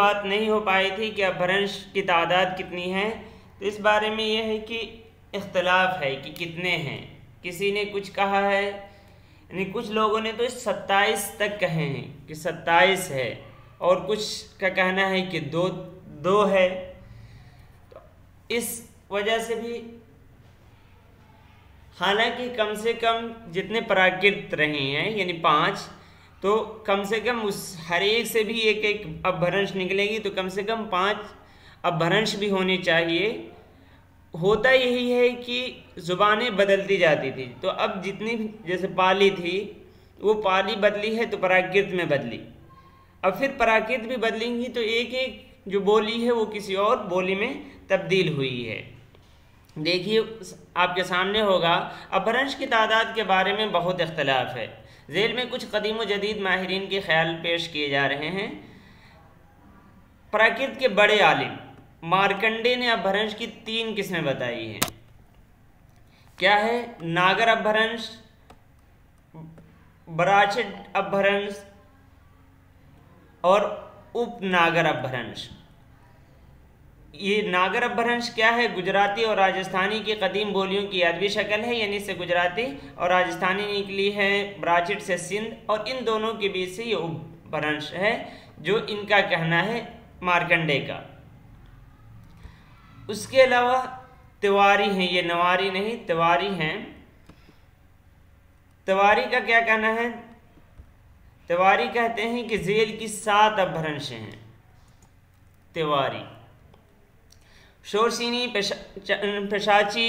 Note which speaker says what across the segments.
Speaker 1: बात नहीं हो पाई थी कि अपभ्रंश की तादाद कितनी है। तो इस बारे में यह है कि इख्तलाफ है कि कितने हैं। किसी ने कुछ कहा है, यानी कुछ लोगों ने तो 27 तक कहे हैं कि 27 है, और कुछ का कहना है कि दो है। तो इस वजह से भी, हालांकि कम से कम जितने प्राकृत रहे हैं यानी 5, तो कम से कम उस हर एक से भी एक एक अपभ्रंश निकलेगी, तो कम से कम 5 अपभ्रंश भी होने चाहिए। होता यही है कि ज़ुबानें बदलती जाती थी, तो अब जितनी जैसे पाली थी वो पाली बदली है तो प्राकृत में बदली, अब फिर प्राकृत भी बदलेंगी तो एक एक जो बोली है वो किसी और बोली में तब्दील हुई है। देखिए आपके सामने होगा, अपभ्रंश की तादाद के बारे में बहुत इख्तलाफ है। झेल में कुछ कदीम व जदीद माहिरीन के ख्याल पेश किए जा रहे हैं। प्राकृत के बड़े आलिम मार्कंडे ने अपभ्रंश की 3 किस्में बताई हैं। क्या है? नागर अपभ्रंश, ब्राचिड अपभ्रंश और उपनागर अपभ्रंश। ये नागर अपभ्रंश क्या है? गुजराती और राजस्थानी की कदीम बोलियों की यादवी शक्ल है, यानी इससे गुजराती और राजस्थानी निकली है, ब्राचिड से सिंध, और इन दोनों के बीच से ये उपभ्रंश है जो इनका कहना है मार्कंडे का। उसके अलावा तिवारी हैं, ये नवारी नहीं तिवारी हैं। तिवारी का क्या कहना है? तिवारी कहते हैं कि झेल की 7 अपभ्रंश हैं। तिवारी शोरसीनी, पेशाची,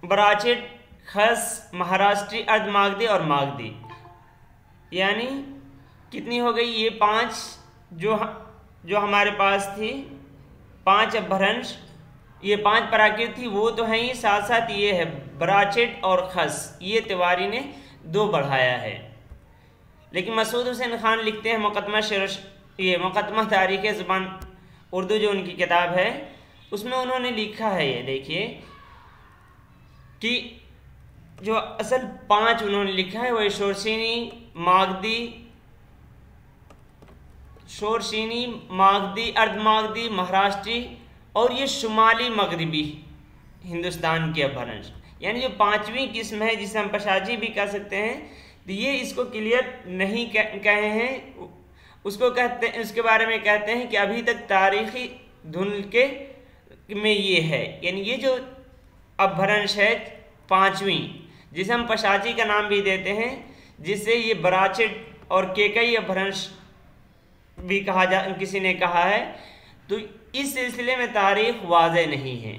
Speaker 1: ब्राचिड, खस, महाराष्ट्री, अर्धमागधी और मागधी, यानी कितनी हो गई? ये 5 जो हमारे पास थी, 5 अपभ्रंश, ये 5 प्राकृत थी वो तो हैं ही, साथ साथ ये है ब्राचिड और खस, ये तिवारी ने 2 बढ़ाया है। लेकिन मसूद हुसैन खान लिखते हैं मुकदमा तारीख़ ज़ुबान उर्दू जो उनकी किताब है, उसमें उन्होंने लिखा है, ये देखिए कि जो असल 5 उन्होंने लिखा है वही शोरसीनी, मागधी, अर्धमागधी, महाराष्ट्री और ये शुमाली मगरबी हिंदुस्तान के अपभ्रंश, यानी जो 5वीं किस्म है जिसे हम पशाची भी कह सकते हैं, तो ये इसको क्लियर नहीं कहे हैं। उसको कहते हैं, उसके बारे में कहते हैं कि अभी तक तारीखी धुन के में ये है, यानी ये जो अपभ्रंश है 5वीं, जिसे हम पशाची का नाम भी देते हैं, जिसे ये ब्राचिड और केकई अपभ्रंश भी किसी ने कहा है, तो इस सिलसिले में तारीख वाज़ेह नहीं है।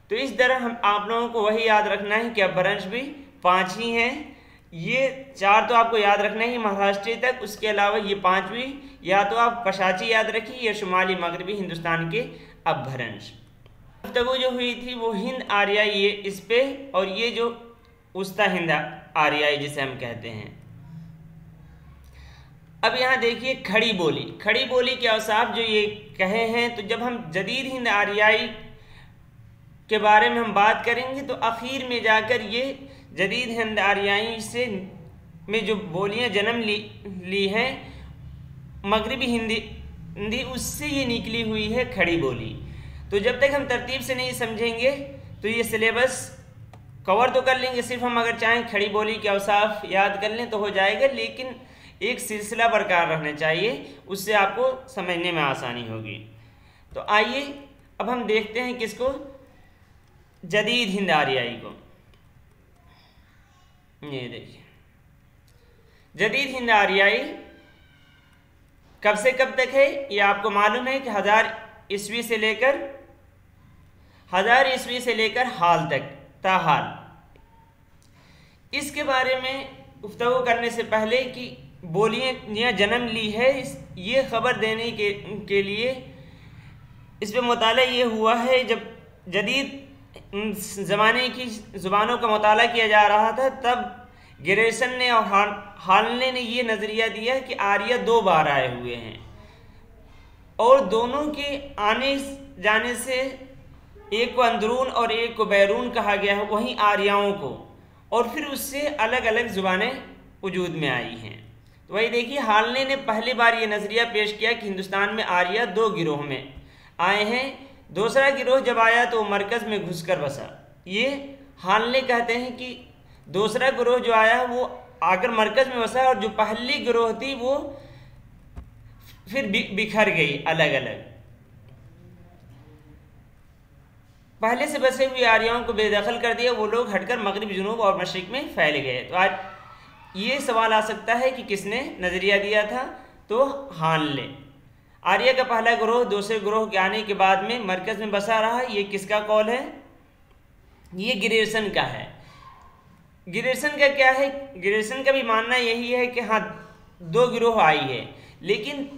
Speaker 1: तो इस तरह हम आप लोगों को वही याद रखना है कि अपभ्रंश भी 5 ही हैं। ये 4 तो आपको याद रखना ही महाराष्ट्री तक, उसके अलावा ये 5वीं या तो आप पशाची याद रखिए या शुमाली मगरबी हिंदुस्तान के अपभ्रंश। गुफ्तगू जो हुई थी वो हिंद आर्याई, ये इस पे, और ये जो उस्ता हिंद आर्याई जिसे हम कहते हैं। अब यहाँ देखिए खड़ी बोली के औसाफ जो ये कहे हैं, तो जब हम जदीद हिंद आर्याई के बारे में हम बात करेंगे तो आखिर में जाकर ये जदीद हिंद आर्याई से में जो बोलियां जन्म ली हैं मगरबी हिंदी, उससे ये निकली हुई है खड़ी बोली। तो जब तक हम तरतीब से नहीं समझेंगे तो ये सिलेबस कवर तो कर लेंगे, सिर्फ हम अगर चाहें खड़ी बोली के औसाफ याद कर लें तो हो जाएगा, लेकिन एक सिलसिला बरकरार रखना चाहिए, उससे आपको समझने में आसानी होगी। तो आइए अब हम देखते हैं किसको, जदीद हिंद आर्याई को। ये देखिए जदीद हिंद आर्याई कब से कब तक है ये आपको मालूम है कि 1000 ईस्वी से लेकर हाल तक, ताहाल। इसके बारे में गुफ्तगू करने से पहले कि बोलियाँ जन्म ली है, ये खबर देने के लिए इस पर मुताला ये हुआ है, जब जदीद ज़माने की ज़ुबानों का मुताला किया जा रहा था, तब गिरेसन ने और हालने ने ये नज़रिया दिया कि आर्य 2 बार आए हुए हैं और दोनों के आने जाने से एक को अंदरून और एक को बैरून कहा गया है, वहीं आर्याओं को, और फिर उससे अलग अलग ज़ुबानें वजूद में आई हैं। तो वही देखिए, हालने ने पहली बार ये नज़रिया पेश किया कि हिंदुस्तान में आर्य दो गिरोह में आए हैं। दूसरा गिरोह जब आया तो वो मरकज़ में घुसकर बसा। ये हालने कहते हैं कि दूसरा गिरोह जो आया वो आकर मरकज़ में बसा, और जो पहली गिरोह थी वो फिर बिखर गई अलग अलग। पहले से बसे हुए आर्यों को बेदखल कर दिया, वो लोग हटकर मगरिब, जुनूब और मशरिक में फैल गए। तो आज ये सवाल आ सकता है कि किसने नज़रिया दिया था, तो हानले। आर्य का पहला ग्रोह दूसरे ग्रोह के आने के बाद में मरकज़ में बसा रहा, ये किसका कौल है? ये ग्रेयर्सन का है। ग्रेयर्सन का क्या है? ग्रेयर्सन का भी मानना यही है कि हाँ, दो गिरोह आई है, लेकिन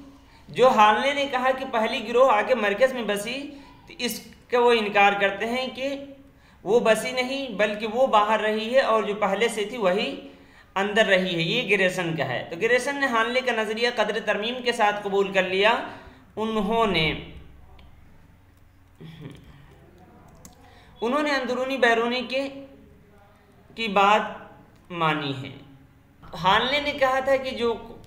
Speaker 1: जो हानले ने कहा कि पहली गिरोह आके मरकज़ में बसी, तो इसका वो इनकार करते हैं कि वो बसी नहीं, बल्कि वो बाहर रही है और जो पहले से थी वही अंदर रही है। ये ग्रेयर्सन का है। तो ग्रेयर्सन ने हानले का नज़रिया कदर तरमीम के साथ कबूल कर लिया। उन्होंने अंदरूनी बैरूनी की बात मानी है। हानले ने कहा था कि जो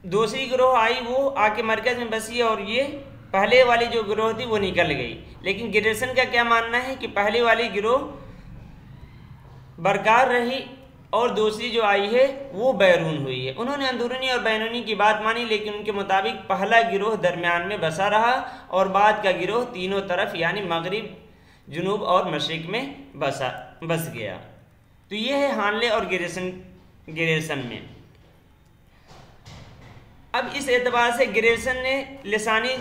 Speaker 1: दूसरी गिरोह आई वो आके मरकज़ में बसी और ये पहले वाली जो गिरोह थी वो निकल गई। लेकिन ग्रेयर्सन का क्या मानना है कि पहले वाली गिरोह बरकरार रही और दूसरी जो आई है वो बैरून हुई है। उन्होंने अंदरूनी और बैरूनी की बात मानी, लेकिन उनके मुताबिक पहला गिरोह दरमियान में बसा रहा और बाद का गिरोह तीनों तरफ यानी मगरिब, जुनूब और मशरिक में बस गया। तो ये है हानले और ग्रेयर्सन में। अब इस एतबार से ग्रेयर्सन ने लिसानी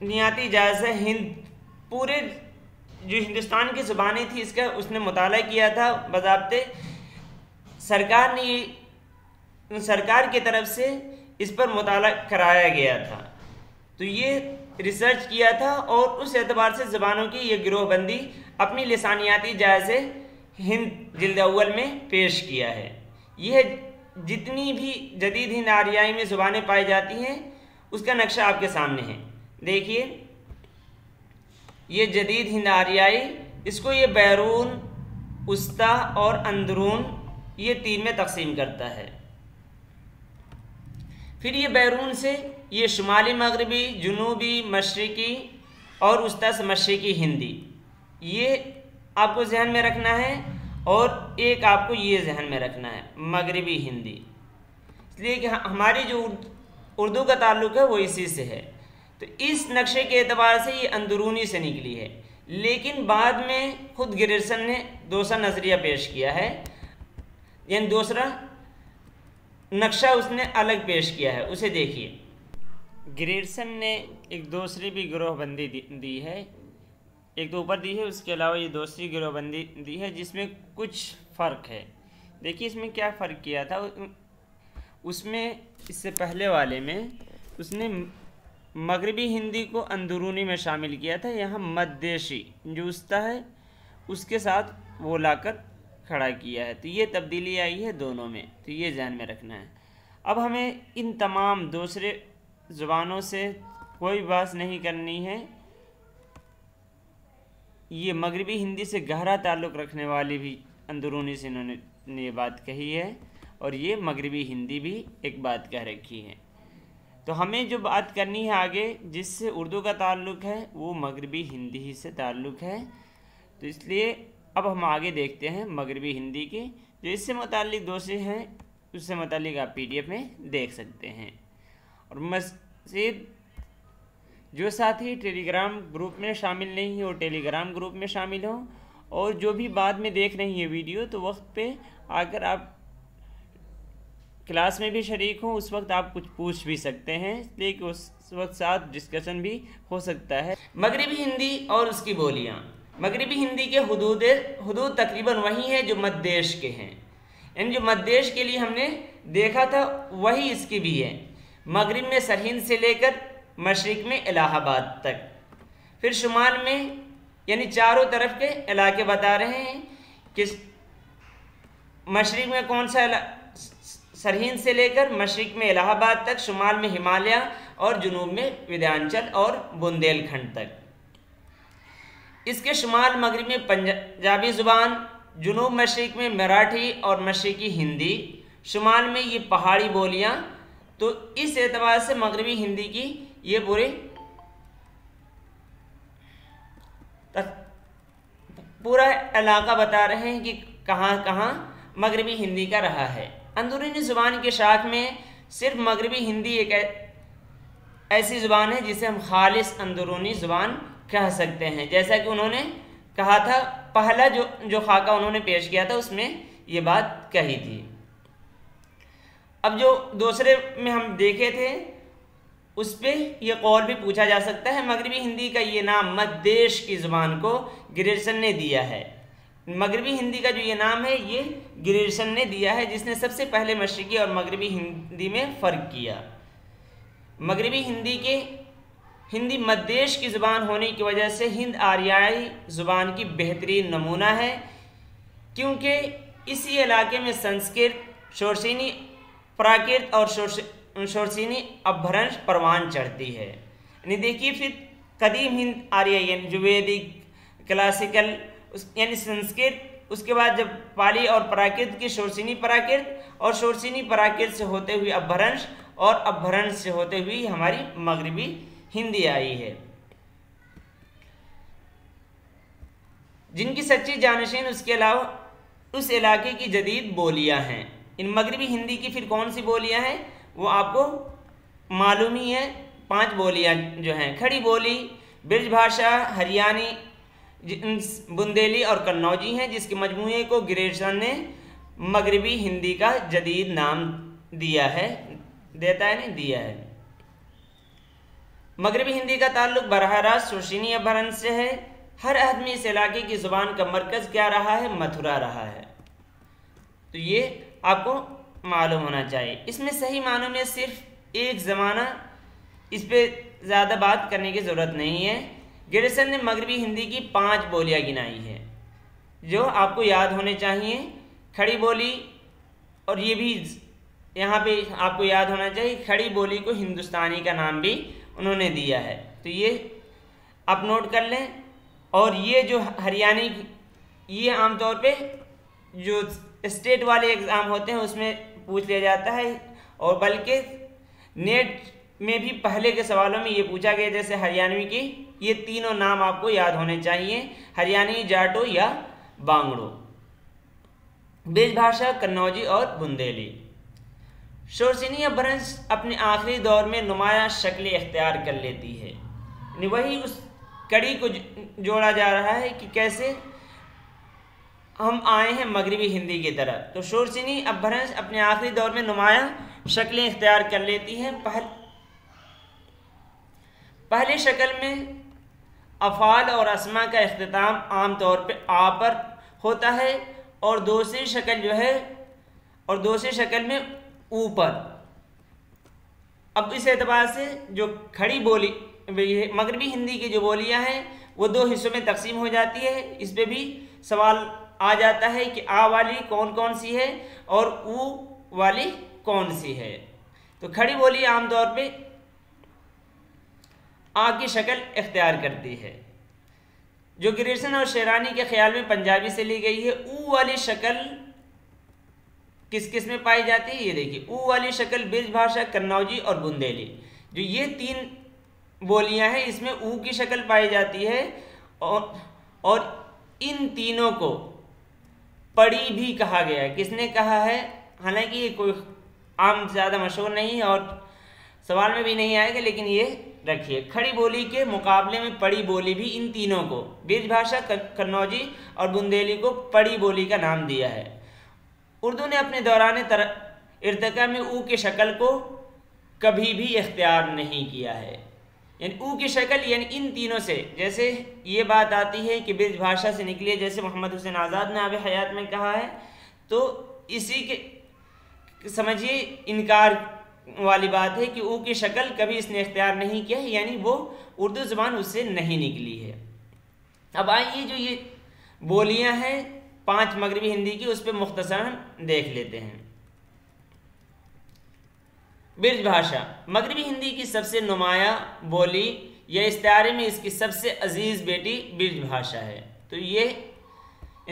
Speaker 1: नियाती जायज़ा हिंद, पूरे जो हिंदुस्तान की ज़ुबानें थी इसका उसने मुताला किया था। बज़ाब्ते सरकार की तरफ से इस पर मुताला कराया गया था। तो ये रिसर्च किया था और उस एतबार से ज़बानों की ये गिरोहबंदी अपनी लिसानियाती जायज़े हिंद जिल्द अव्वल में पेश किया है। यह जितनी भी जदीद हिंद आर्याई में ज़ुबानें पाई जाती हैं उसका नक्शा आपके सामने है। देखिए, ये जदीद हिंद आर्याई, इसको ये बैरून, उस्ता और अंदरून ये तीन में तकसीम करता है। फिर ये बैरून से ये शुमाली मगरबी, जुनूबी, मशरिकी और उस्ता से मशरिकी हिंदी, ये आपको जहन में रखना है। और एक आपको ये जहन में रखना है मगरबी हिंदी, इसलिए कि हमारी जो उर्दू का ताल्लुक़ है वो इसी से है। तो इस नक्शे के एतबार से ये अंदरूनी से निकली है, लेकिन बाद में खुद ग्रेयर्सन ने दूसरा नज़रिया पेश किया है, यानी दूसरा नक्शा उसने अलग पेश किया है। उसे देखिए, ग्रेयर्सन ने एक दूसरी भी गिरोहबंदी दी है, एक तो ऊपर दी है, उसके अलावा ये दूसरी गिरोहबंदी दी है जिसमें कुछ फ़र्क है। देखिए इसमें क्या फ़र्क किया था। उसमें इससे पहले वाले में उसने मगरबी हिंदी को अंदरूनी में शामिल किया था। यहाँ मद्देशी जो उस्ता है उसके साथ वो लाकर खड़ा किया है। तो ये तब्दीली आई है दोनों में, तो ये ध्यान में रखना है। अब हमें इन तमाम दूसरे ज़ुबानों से कोई बात नहीं करनी है। ये मगरबी हिंदी से गहरा ताल्लुक़ रखने वाली भी अंदरूनी से इन्होंने ये बात कही है, और ये मगरबी हिंदी भी एक बात कह रखी है। तो हमें जो बात करनी है आगे जिससे उर्दू का ताल्लुक़ है वो मगरबी हिंदी ही से ताल्लुक़ है। तो इसलिए अब हम आगे देखते हैं मगरबी हिंदी के जो इससे मुताल्लिक़ दोषे हैं, उससे मुताल्लिक़ आप PDF में देख सकते हैं। और मज़ीद जो साथी टेलीग्राम ग्रुप में शामिल नहीं है वो टेलीग्राम ग्रुप में शामिल हों, और जो भी बाद में देख रही है वीडियो तो वक्त पे आकर आप क्लास में भी शरीक हों, उस वक्त आप कुछ पूछ भी सकते हैं, इसलिए कि उस वक्त साथ डिस्कशन भी हो सकता है। मगरबी हिंदी और उसकी बोलियाँ। मगरबी हिंदी के हुदूद तकरीबन वही हैं जो मद्देश के हैं, यानी जो मद्देश के लिए हमने देखा था वही इसकी भी है। मगरिब में सरहिंद से लेकर मशरिक में इलाहाबाद तक, फिर शुमाल में यानी चारों तरफ के इलाके बता रहे हैं कि मशरिक में कौन सा सरहिंद से लेकर मशरिक में इलाहाबाद तक, शुमाल में हिमालय और जुनूब में विंध्याचल और बुंदेलखंड तक। इसके शुमाल मगरिब में पंजाबी ज़ुबान, जुनूब मशरिक में मराठी और मशरिकी हिंदी, शुमाल में ये पहाड़ी बोलियाँ तो इस एतबार से मगरबी हिंदी की ये पूरा इलाका बता रहे हैं कि कहाँ कहाँ मगरबी हिंदी का रहा है। अंदरूनी ज़ुबान के शाख में सिर्फ मगरबी हिंदी एक ऐसी ज़ुबान है जिसे हम खालिस अंदरूनी ज़ुबान कह सकते हैं। जैसा कि उन्होंने कहा था, पहला जो खाका उन्होंने पेश किया था उसमें ये बात कही थी। अब जो दूसरे में हम देखे थे उस पर यह कौल भी पूछा जा सकता है। मगरबी हिंदी का ये नाम मध्यदेश की ज़ुबान को ग्रेगसन ने दिया है। मगरबी हिंदी का जो ये नाम है ये ग्रेगसन ने दिया है, जिसने सबसे पहले मशरिकी और मगरबी हिंदी में फ़र्क किया। मगरबी हिंदी मध्यदेश की ज़ुबान होने की वजह से हिंद आर्याई ज़ुबान की बेहतरीन नमूना है, क्योंकि इसी इलाके में संस्कृत, शोरसीनी प्राकृत और शोरसीनी अपभ्रंश परवान चढ़ती है। यानी देखिए, फिर कदीम हिंद आर्याई जो वैदिक क्लासिकल यानी संस्कृत, उसके बाद जब पाली और प्राकृत की शोरसीनी प्राकृत और शोरसीनी प्राकृत से होते हुए अपभ्रंश और अपभ्रंश से होते हुए हमारी मगरबी हिंदी आई है। जिनकी सच्ची जानशीन उसके अलावा उस इलाके की जदीद बोलियां हैं। इन मगरबी हिंदी की फिर कौन सी बोलियां हैं वो आपको मालूम ही है। 5 बोलियां जो हैं, खड़ी बोली, ब्रज भाषा, हरियाणी, बुंदेली और कन्नौजी हैं, जिसके मजमूए को ग्रेगसन ने मगरबी हिंदी का जदीद नाम दिया है। मगरबी हिंदी का ताल्लुक बराह रास्त शोरसीनी अपभ्रंश से है। हर आदमी इस इलाके की ज़ुबान का मरकज़ क्या रहा है? मथुरा रहा है। तो ये आपको मालूम होना चाहिए। इसमें सही मानों में सिर्फ एक ज़माना, इस पर ज़्यादा बात करने की ज़रूरत नहीं है। ग्रेगसन ने मगरबी हिंदी की 5 बोलियाँ गिनाई है जो आपको याद होने चाहिए। खड़ी बोली, और ये भी यहाँ पे आपको याद होना चाहिए, खड़ी बोली को हिंदुस्तानी का नाम भी उन्होंने दिया है, तो ये आप नोट कर लें। और ये जो हरियाणी, ये आमतौर पे जो स्टेट वाले एग्ज़ाम होते हैं उसमें पूछ लिया जाता है, और बल्कि नेट में भी पहले के सवालों में ये पूछा गया। जैसे हरियाणवी की ये तीनों नाम आपको याद होने चाहिए, हरियाणी, जाटो या बांगड़ो, ब्रज भाषा, कन्नौजी और बुंदेली। शोरसीनी अपभ्रंश अपने आखिरी दौर में नुमाया शक्लें इख्तियार कर लेती है। वही उस कड़ी को जोड़ा जा रहा है कि कैसे हम आए हैं मगरबी हिंदी की तरफ। तो शोरसीनी अपभ्रंश अपने आखिरी दौर में नुमाया शक्लें इख्तियार कर लेती हैं। पहली शक्ल में अफ़ाल और अस्मा का इख्तिताम आमतौर पर आ पर होता है, और दूसरी शक्ल में ऊपर। अब इस एतबार से जो खड़ी बोली मगरबी हिंदी की जो बोलियां हैं वो 2 हिस्सों में तकसीम हो जाती है। इस पे भी सवाल आ जाता है कि आ वाली कौन कौन सी है और ऊ वाली कौन सी है। तो खड़ी बोली आमतौर पे आ की शक्ल इख्तियार करती है, जो ग्रेगसन और शेरानी के ख्याल में पंजाबी से ली गई है। ऊ वाली शक्ल किस किस में पाई जाती है? ये देखिए, ऊ वाली शक्ल ब्रज भाषा, कन्नौजी और बुंदेली, जो ये 3 बोलियां हैं, इसमें ऊ की शक्ल पाई जाती है। और इन तीनों को पड़ी भी कहा गया है। किसने कहा है? हालांकि ये कोई आम ज़्यादा मशहूर नहीं है और सवाल में भी नहीं आएगा, लेकिन ये रखिए, खड़ी बोली के मुकाबले में पड़ी बोली भी इन तीनों को, ब्रज भाषा, कन्नौजी और बुंदेली को पड़ी बोली का नाम दिया है। उर्दू ने अपने दौरान इर्तिका में ऊ की शक्ल को कभी भी इख्तियार नहीं किया है। यानी ऊ की शक्ल यानी इन तीनों से, जैसे ये बात आती है कि ब्रज भाषा से निकली है, जैसे मोहम्मद हुसैन आज़ाद ने आब हयात में कहा है, तो इसी के समझिए इनकार वाली बात है कि ऊ की शक्ल कभी इसने इख्तियार नहीं किया है, यानी वो उर्दू ज़बान उससे नहीं निकली है। अब आइए जो ये बोलियां हैं 5 मगरबी हिंदी की, उस पर मुख्तसरन देख लेते हैं। ब्रज भाषा मगरबी हिंदी की सबसे नुमाया बोली या इस्तारे में इसकी सबसे अजीज़ बेटी ब्रज भाषा है। तो ये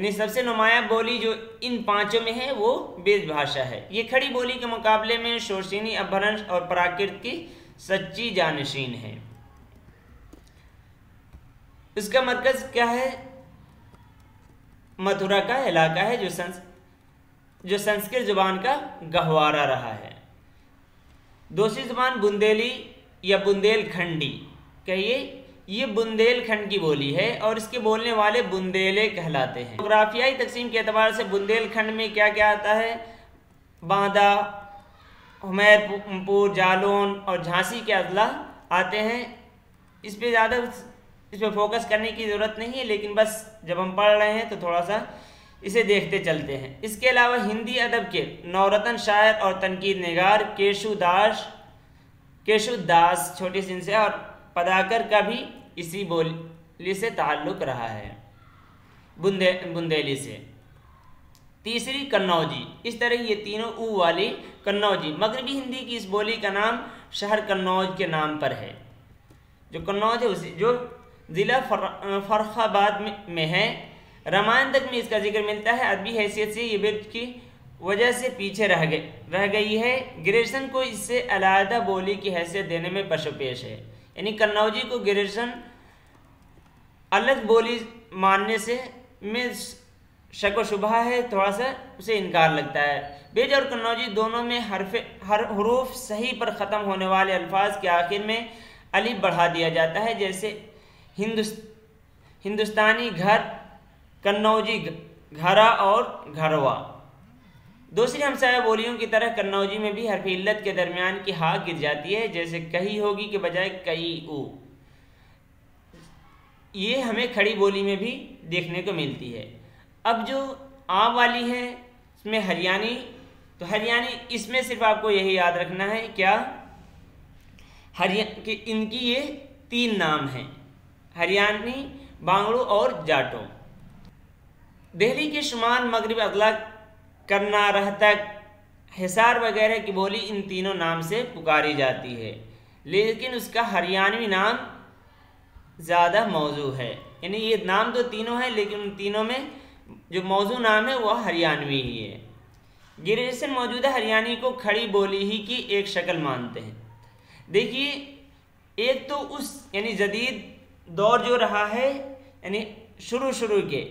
Speaker 1: यानी सबसे नुमाया बोली जो इन पांचों में है वो ब्रज भाषा है। ये खड़ी बोली के मुकाबले में शोषिनी, अपभ्रंश और प्राकृत की सच्ची जानशीन है। इसका मरकज क्या है? मथुरा का इलाका है जो संस्कृत जुबान का गहवारा रहा है। दूसरी जुबान बुंदेली या बुंदेलखंडी, कहिए, ये बुंदेलखंड की बोली है और इसके बोलने वाले बुंदेले कहलाते हैं। जोग्राफियाई तकसीम के एतबार से बुंदेलखंड में क्या क्या आता है? बांदा, हमीरपुर, जालौन और झांसी के अजला आते हैं। इस पर फोकस करने की ज़रूरत नहीं है, लेकिन बस जब हम पढ़ रहे हैं तो थोड़ा सा इसे देखते चलते हैं। इसके अलावा हिंदी अदब के नवरत्न शायर और तनकीद निगार केशुदास छोटी सिन से और पदाकर का भी इसी बोली से ताल्लुक़ रहा है, बुंदेली से। तीसरी कन्नौजी। इस तरह ये तीनों ऊ वाली कन्नौजी। मगरबी हिंदी की इस बोली का नाम शहर कन्नौज के नाम पर है। जो कन्नौज है उसी जो ज़िला फर्रुखाबाद में है। रामायण तक में इसका जिक्र मिलता है। अदबी हैसियत से ये ब्रज की वजह से पीछे रह गई है। ग्रेजुएशन को इससे अलहदा बोली की हैसियत देने में पशुपेश है। यानी कन्नौजी को ग्रेजुएशन अलग बोली मानने से में शक व शुबहा है, थोड़ा सा उसे इनकार लगता है। ब्रज और कन्नौजी दोनों में हर हरूफ सही पर ख़त्म होने वाले अल्फाज के आखिर में अलिफ बढ़ा दिया जाता है, जैसे हिंदुस्तानी घर, कन्नौजी घरा और घरवा। दूसरी हमसाया बोलियों की तरह कन्नौजी में भी हरफ इल्लत के दरमियान की हा गिर जाती है, जैसे कही होगी के बजाय कई ऊ। ये हमें खड़ी बोली में भी देखने को मिलती है। अब जो आ वाली है इसमें हरियाणी, तो हरियाणी इसमें सिर्फ आपको यही याद रखना है क्या, कि इनकी ये तीन नाम हैं, हरियाणी, बांगड़ू और जाटो। दिल्ली के शुमाल, मगरिब, अगला, करना, रहतक, हिसार वगैरह की बोली इन तीनों नाम से पुकारी जाती है, लेकिन उसका हरियाणवी नाम ज़्यादा मौजू है। यानी ये नाम तो तीनों हैं, लेकिन उन तीनों में जो मौजू नाम है वह हरियाणवी ही है। गिरिजन मौजूदा हरियाणी को खड़ी बोली ही की एक शक्ल मानते हैं। देखिए, एक तो उस यानी जदीद दौर जो रहा है, यानी शुरू के,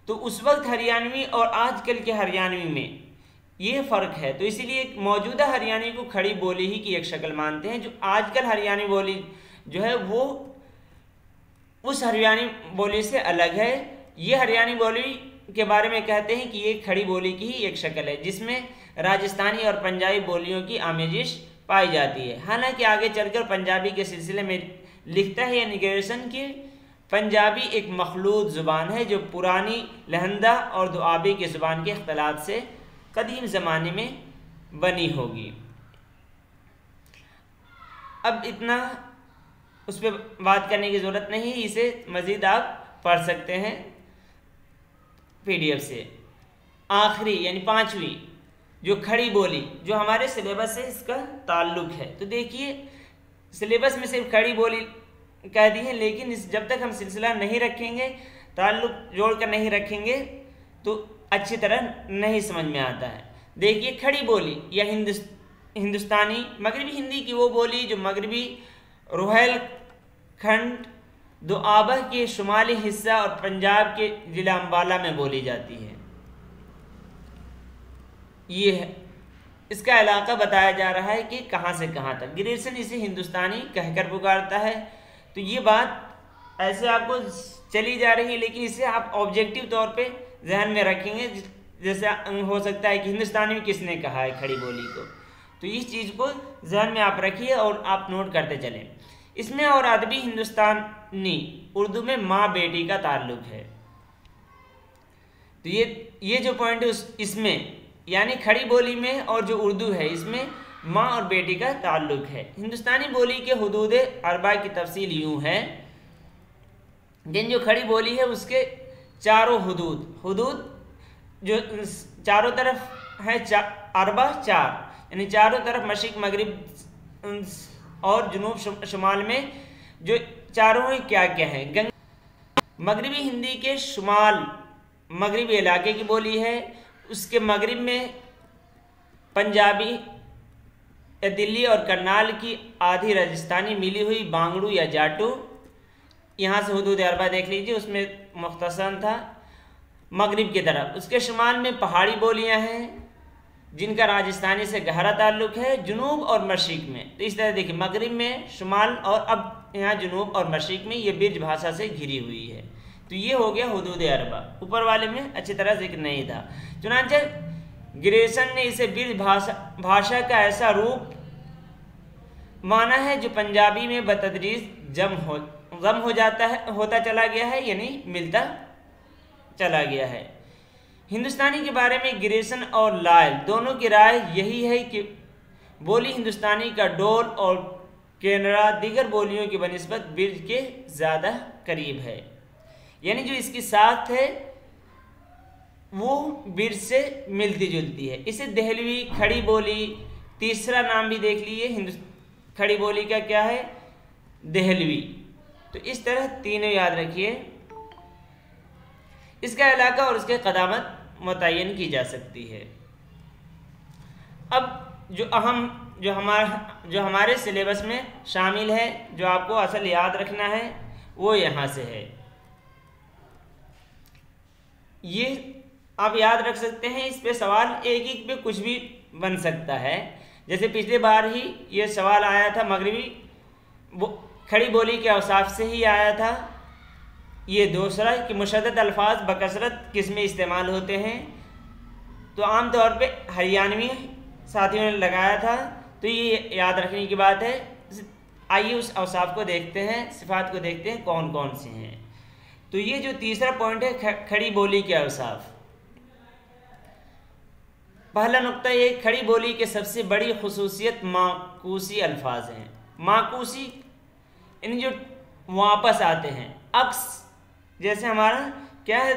Speaker 1: तो उस वक्त हरियाणवी और आजकल के हरियाणवी में ये फ़र्क है। तो इसीलिए मौजूदा हरियाणवी को खड़ी बोली ही की एक शक्ल मानते हैं। जो आजकल हरियाणवी बोली जो है वो उस हरियाणवी बोली से अलग है। ये हरियाणवी बोली के बारे में कहते हैं कि ये खड़ी बोली की ही एक शक्ल है, जिसमें राजस्थानी और पंजाबी बोलियों की आमेजिश पाई जाती है। हालांकि आगे चलकर पंजाबी के सिलसिले में लिखता है यानी ग्रेजुएशन की पंजाबी एक मखलूत ज़ुबान है जो पुरानी लहंदा और दुआबी की ज़ुबान के इख्तलात से कदीम ज़माने में बनी होगी। अब इतना उस पर बात करने की ज़रूरत नहीं है, इसे मज़ीद आप पढ़ सकते हैं PDF से। आखिरी यानी पांचवी जो खड़ी बोली जो हमारे सिलेबस से इसका ताल्लुक़ है, तो देखिए सिलेबस में सिर्फ खड़ी बोली कह दी है, लेकिन जब तक हम सिलसिला नहीं रखेंगे, ताल्लुक़ जोड़ कर नहीं रखेंगे, तो अच्छी तरह नहीं समझ में आता है। देखिए, खड़ी बोली या हिंदुस्तानी मगरबी हिंदी की वो बोली जो मगरबी रोहिलखंड, दुआबा के शुमाली हिस्सा और पंजाब के ज़िला अम्बाला में बोली जाती है। ये है इसका इलाका बताया जा रहा है कि कहाँ से कहाँ तक। ग्रेजुएशन इसे हिंदुस्तानी कहकर पुकारता है। तो ये बात ऐसे आपको चली जा रही है, लेकिन इसे आप ऑब्जेक्टिव तौर पे जहन में रखेंगे। जैसे हो सकता है कि हिंदुस्तानी में किसने कहा है खड़ी बोली को, तो इस चीज़ को जहन में आप रखिए और आप नोट करते चलें। इसमें और अदबी हिंदुस्तानी उर्दू में माँ बेटी का ताल्लुक है। तो ये जो पॉइंट है इसमें यानी खड़ी बोली में और जो उर्दू है इसमें माँ और बेटी का ताल्लुक है। हिंदुस्तानी बोली के हुदूद अरबा की तफसील यूँ है, जो खड़ी बोली है उसके चारों हुदूद जो चारों तरफ है अरबा चार, यानी चारों तरफ मशरिक मगरिब और जुनूब शुमाल में जो चारों ही क्या क्या है। मगरिबी हिंदी के शुमाल मगरबी इलाके की बोली है। उसके मगरिब में पंजाबी या दिल्ली और करनाल की आधी राजस्थानी मिली हुई बांगड़ू या जाटू, यहाँ से हुदूद अरबा देख लीजिए, उसमें मुख्तसरन था मगरिब की तरफ। उसके शुमाल में पहाड़ी बोलियाँ हैं जिनका राजस्थानी से गहरा ताल्लुक है, जुनूब और मशरिक में। तो इस तरह देखिए, मगरिब में, शुमाल और अब यहाँ जुनूब और मशरिक में ये बिरज भाषा से घिरी हुई है। तो ये हो गया हुदूद अरबा। ऊपर वाले में अच्छी तरह जिक्र नहीं था। चुनांचे ग्रेसन ने इसे बिरज भाषा का ऐसा रूप माना है जो पंजाबी में बतदरीज जम हो जाता है, होता चला गया है, यानी मिलता चला गया है। हिंदुस्तानी के बारे में ग्रेसन और लायल दोनों की राय यही है कि बोली हिंदुस्तानी का डोल और केनरा दीगर बोलियों की बनिस्बत बिरज के ज़्यादा करीब है, यानी जो इसकी साख्त है वो बिरज से मिलती जुलती है। इसे दहलवी, खड़ी बोली, तीसरा नाम भी देख लीजिए खड़ी बोली का क्या है, दहलवी। तो इस तरह तीनों याद रखिए। इसका इलाका और उसके क़दामत मुतय्यन की जा सकती है। अब जो हमारे सिलेबस में शामिल है, जो आपको असल याद रखना है, वो यहाँ से है। ये आप याद रख सकते हैं। इस पे सवाल एक एक पे कुछ भी बन सकता है। जैसे पिछले बार ही ये सवाल आया था, मगरबी खड़ी बोली के औसाफ से ही आया था। ये दूसरा कि मुशद्दद अल्फाज बकसरत किस में इस्तेमाल होते हैं। तो आम तौर पे हरियाणवी साथियों ने लगाया था, तो ये याद रखने की बात है। आइए उस औसाफ को देखते हैं, सिफात को देखते हैं कौन कौन से हैं। तो ये जो तीसरा पॉइंट है, खड़ी बोली के औसाफ। पहला नुक्ता ये, खड़ी बोली के सबसे बड़ी खुसूसियत माकूसी अल्फाज हैं। माकूसी इन जो वापस आते हैं, अक्स, जैसे हमारा क्या है,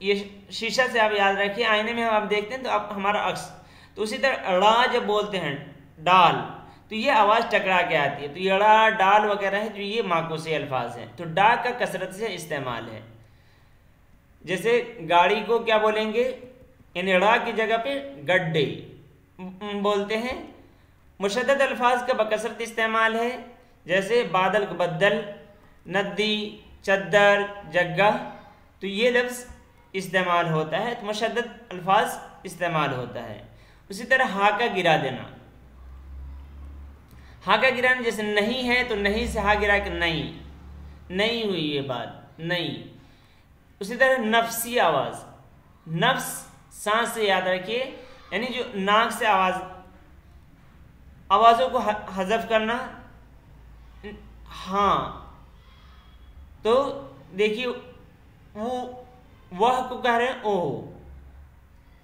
Speaker 1: ये शीशा से आप याद रखिए, आईने में हम आप देखते हैं तो आप हमारा अक्स, तो उसी तरह ड़ा जब बोलते हैं, डाल, तो ये आवाज़ टकरा के आती है। तो ये ड़ा, डाल वगैरह है जो ये माकूसी अल्फाज हैं। तो डा का कसरत से इस्तेमाल है। जैसे गाड़ी को क्या बोलेंगे, यानी ड़ा की जगह पे गड्ढे बोलते हैं। मुशद्दद अल्फाज का बकसरत इस्तेमाल है, जैसे बादल को बद्दल, नदी, चद्दर, जग्गा, तो ये लफ्ज़ इस्तेमाल होता है। तो मुशद्दद अल्फाज इस्तेमाल होता है। उसी तरह हा का गिरा देना, हा का गिराना, जैसे नहीं है तो नहीं से हा गिरा के नहीं हुई ये बात, नहीं। उसी तरह नफ्सी आवाज़, नफ्स सांस से याद रखिए, यानी जो नाक से आवाज़ों को हज़फ करना। हाँ, तो देखिए वह को कह रहे हैं ओ,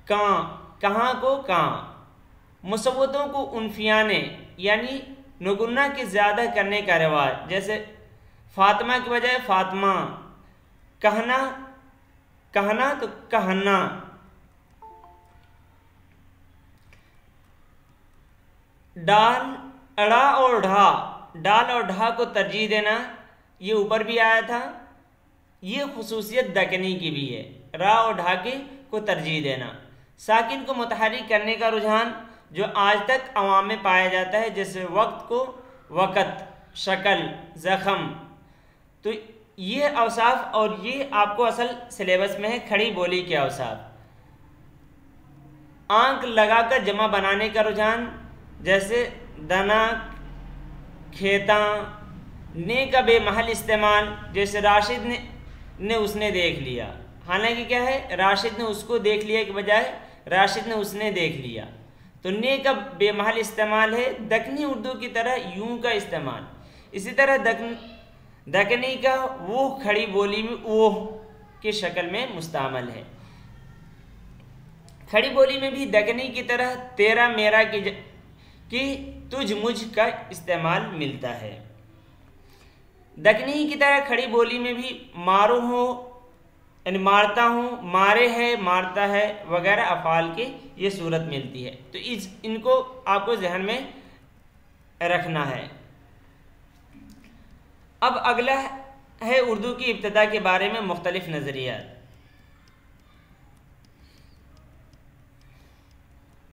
Speaker 1: कहाँ को कहाँ। मुसव्वतों को उनफियाने यानी नुगुन्ना के ज़्यादा करने का रिवाज, जैसे फातिमा की बजाय फातिमा, कहना तो कहना। डाल, अड़ा और ढा, डाल और ढा को तरजीह देना, ये ऊपर भी आया था। ये खुसूसियत दकनी की भी है, रा और ढा को तरजीह देना। साकिन को मुतहर्रिक करने का रुझान जो आज तक अवाम में पाया जाता है, जैसे वक्त को वक़्त, शक्ल, ज़ख़म। तो ये औसाफ, और ये आपको असल सिलेबस में है खड़ी बोली के औसाफ। आंख लगाकर जमा बनाने का रुझान, जैसे दना, खेता। ने का बेमहल इस्तेमाल, जैसे राशिद ने उसने देख लिया। हालांकि क्या है, राशिद ने उसको देख लिया के बजाय राशिद ने उसने देख लिया। तो ने का बेमहल इस्तेमाल है। दक्कनी उर्दू की तरह यूं का इस्तेमाल। इसी तरह दक्कनी का वो खड़ी बोली में वो की शक्ल में मुस्तामल है। खड़ी बोली में भी दक्कनी की तरह तेरा मेरा की तुझ मुझ का इस्तेमाल मिलता है। दक्कनी की तरह खड़ी बोली में भी मारो हो यानी मारता हूँ, मारे है, मारता है वगैरह अफ़ाल की ये सूरत मिलती है। तो इनको आपको जहन में रखना है। अब अगला है उर्दू की इब्तिदा के बारे में मुख्तलिफ नज़रियात।